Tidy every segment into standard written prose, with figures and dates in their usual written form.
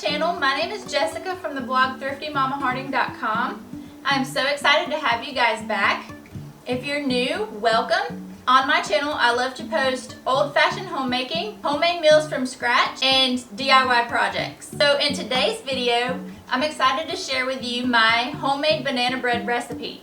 channel. My name is Jessica from the blog ThriftyMamaHarding.com. I'm so excited to have you guys back. If you're new, welcome. On my channel, I love to post old-fashioned homemaking, homemade meals from scratch, and DIY projects. So in today's video, I'm excited to share with you my homemade banana bread recipe.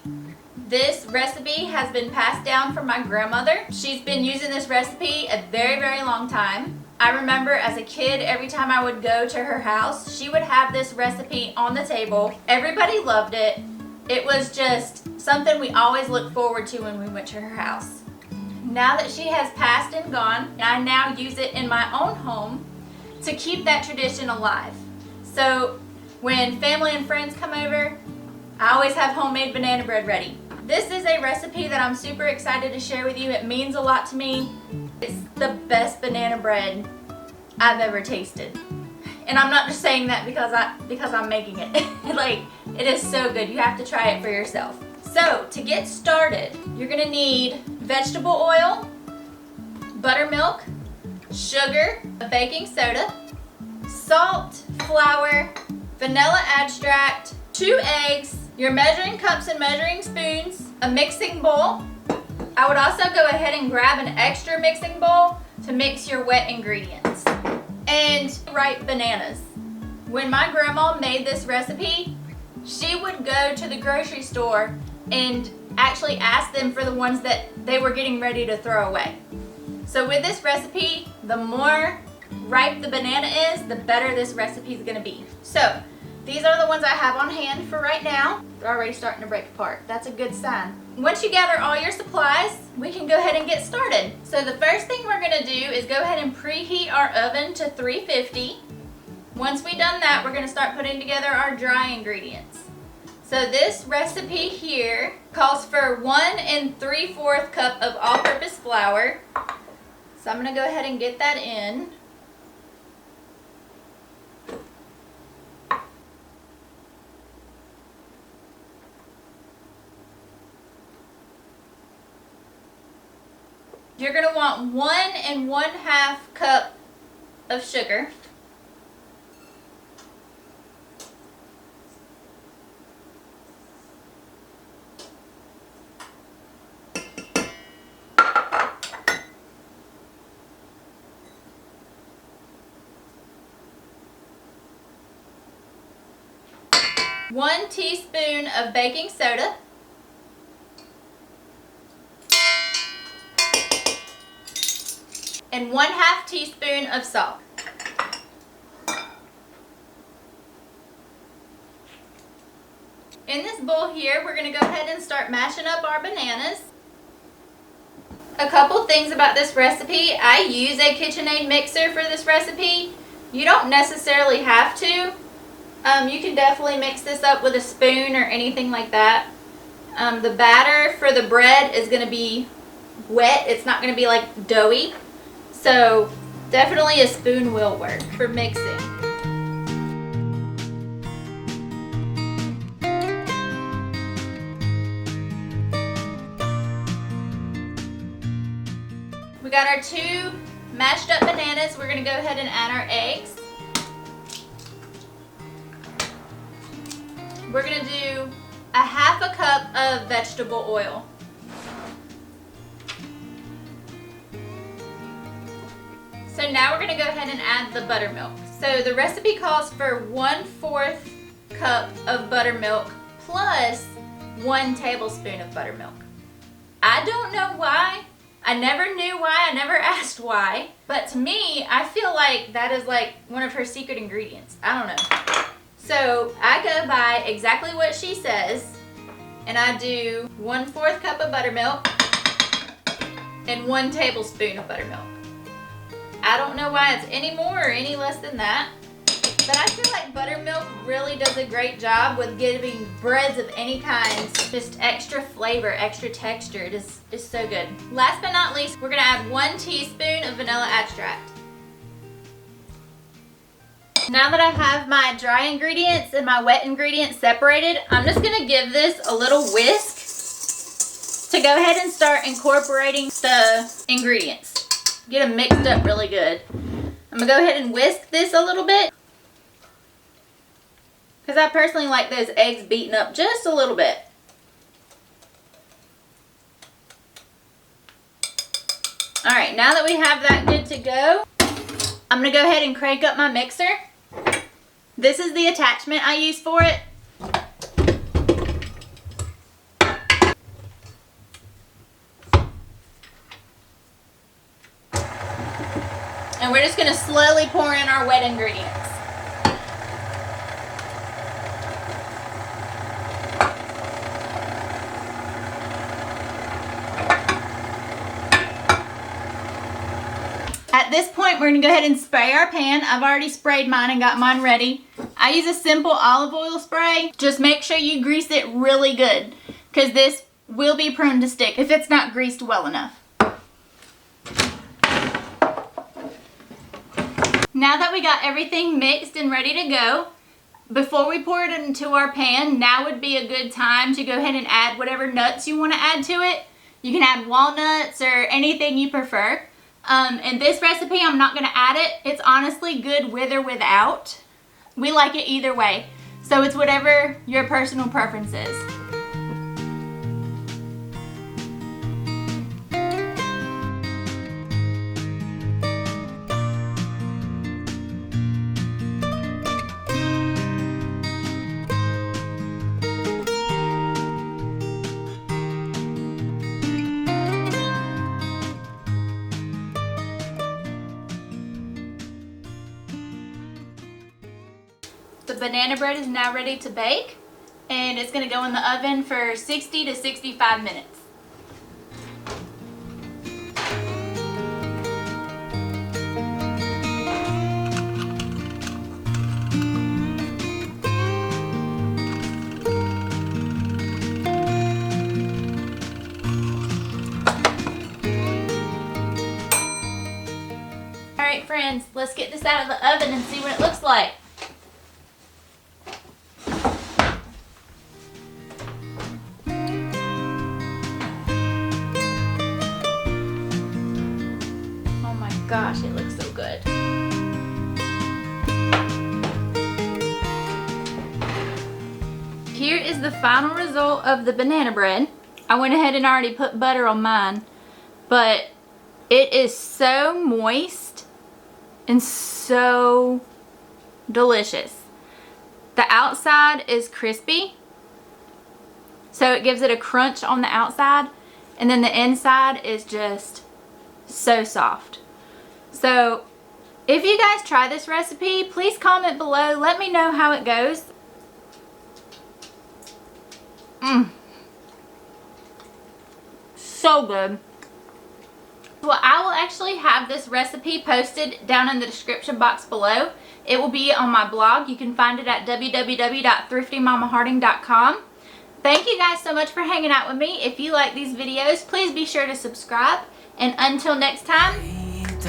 This recipe has been passed down from my grandmother. She's been using this recipe a very, very long time. I remember as a kid, every time I would go to her house, she would have this recipe on the table. Everybody loved it. It was just something we always looked forward to when we went to her house. Now that she has passed and gone, I now use it in my own home to keep that tradition alive. So when family and friends come over, I always have homemade banana bread ready. This is a recipe that I'm super excited to share with you. It means a lot to me. It's the best banana bread I've ever tasted. And I'm not just saying that because I'm making it. Like, it is so good. You have to try it for yourself. So, to get started, you're gonna need vegetable oil, buttermilk, sugar, baking soda, salt, flour, vanilla extract, 2 eggs, your measuring cups and measuring spoons, a mixing bowl. I would also go ahead and grab an extra mixing bowl to mix your wet ingredients. And ripe bananas. When my grandma made this recipe, she would go to the grocery store and actually ask them for the ones that they were getting ready to throw away. So with this recipe, the more ripe the banana is, the better this recipe is gonna be. So these are the ones I have on hand for right now. They're already starting to break apart. That's a good sign. Once you gather all your supplies, we can go ahead and get started. So the first thing we're gonna do is go ahead and preheat our oven to 350. Once we've done that, we're gonna start putting together our dry ingredients. So this recipe here calls for 1 3/4 cup of all-purpose flour. So I'm gonna go ahead and get that in. You're going to want 1 1/2 cup of sugar. One teaspoon of baking soda. And 1/2 teaspoon of salt. In this bowl here, we're going to go ahead and start mashing up our bananas. A couple things about this recipe. I use a KitchenAid mixer for this recipe. You don't necessarily have to. You can definitely mix this up with a spoon or anything like that. The batter for the bread is going to be wet. It's not going to be like doughy. So definitely a spoon will work for mixing. We got our 2 mashed up bananas. We're going to go ahead and add our eggs. We're going to do 1/2 cup of vegetable oil. So now we're going to go ahead and add the buttermilk. So the recipe calls for 1/4 cup of buttermilk plus 1 tablespoon of buttermilk. I don't know why. I never knew why. I never asked why. But to me, I feel like that is like one of her secret ingredients. I don't know. So I go by exactly what she says. And I do 1/4 cup of buttermilk and 1 tablespoon of buttermilk. I don't know why it's any more or any less than that, but I feel like buttermilk really does a great job with giving breads of any kind just extra flavor, extra texture. It's so good. Last but not least, we're gonna add 1 teaspoon of vanilla extract. Now that I have my dry ingredients and my wet ingredients separated, I'm just gonna give this a little whisk to go ahead and start incorporating the ingredients. Get them mixed up really good. I'm gonna go ahead and whisk this a little bit. because I personally like those eggs beaten up just a little bit. Alright, now that we have that good to go, I'm going to go ahead and crank up my mixer. This is the attachment I use for it. And we're just going to slowly pour in our wet ingredients. At this point, we're going to go ahead and spray our pan. I've already sprayed mine and got mine ready. I use a simple olive oil spray. Just make sure you grease it really good, because this will be prone to stick if it's not greased well enough. Now that we got everything mixed and ready to go, before we pour it into our pan, now would be a good time to go ahead and add whatever nuts you want to add to it. You can add walnuts or anything you prefer. In this recipe, I'm not going to add it. It's honestly good with or without. We like it either way. So it's whatever your personal preference is. The banana bread is now ready to bake, and it's going to go in the oven for 60 to 65 minutes. Alright friends, let's get this out of the oven and see what it looks like. Gosh, it looks so good. Here is the final result of the banana bread. I went ahead and already put butter on mine, but it is so moist and so delicious. The outside is crispy, so it gives it a crunch on the outside, and then the inside is just so soft. So if you guys try this recipe, please comment below. Let me know how it goes. So good. Well, I will actually have this recipe posted down in the description box below. It will be on my blog. You can find it at www.thriftymamaharding.com. Thank you guys so much for hanging out with me. If you like these videos, please be sure to subscribe. And until next time,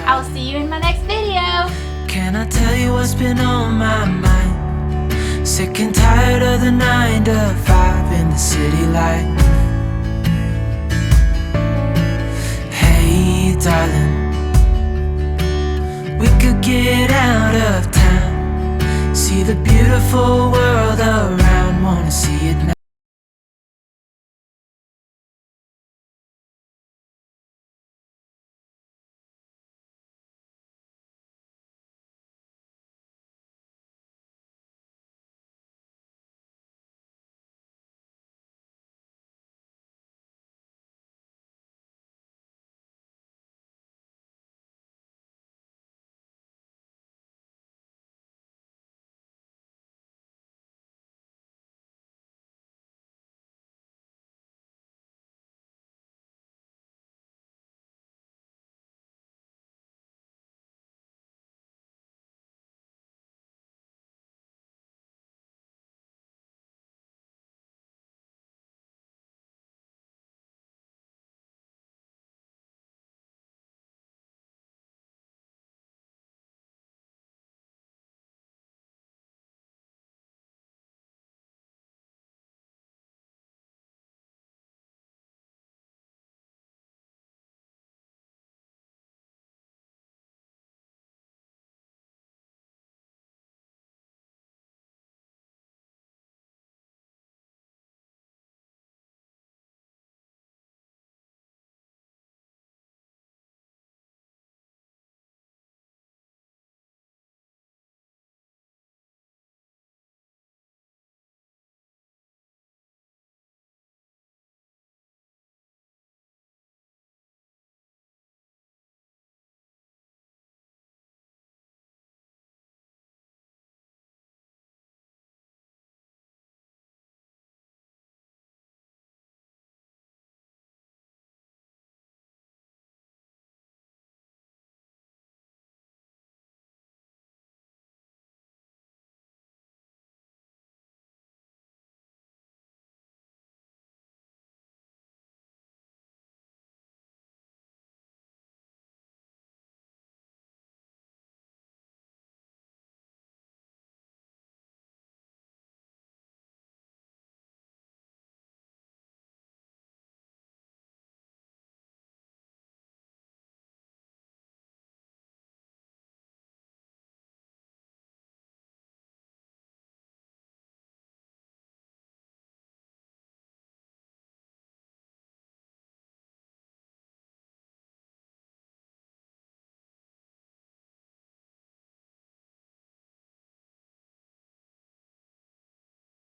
I'll see you in my next video. Can I tell you what's been on my mind? Sick and tired of the 9 to 5 in the city life. Hey darling, we could get out of town, see the beautiful world.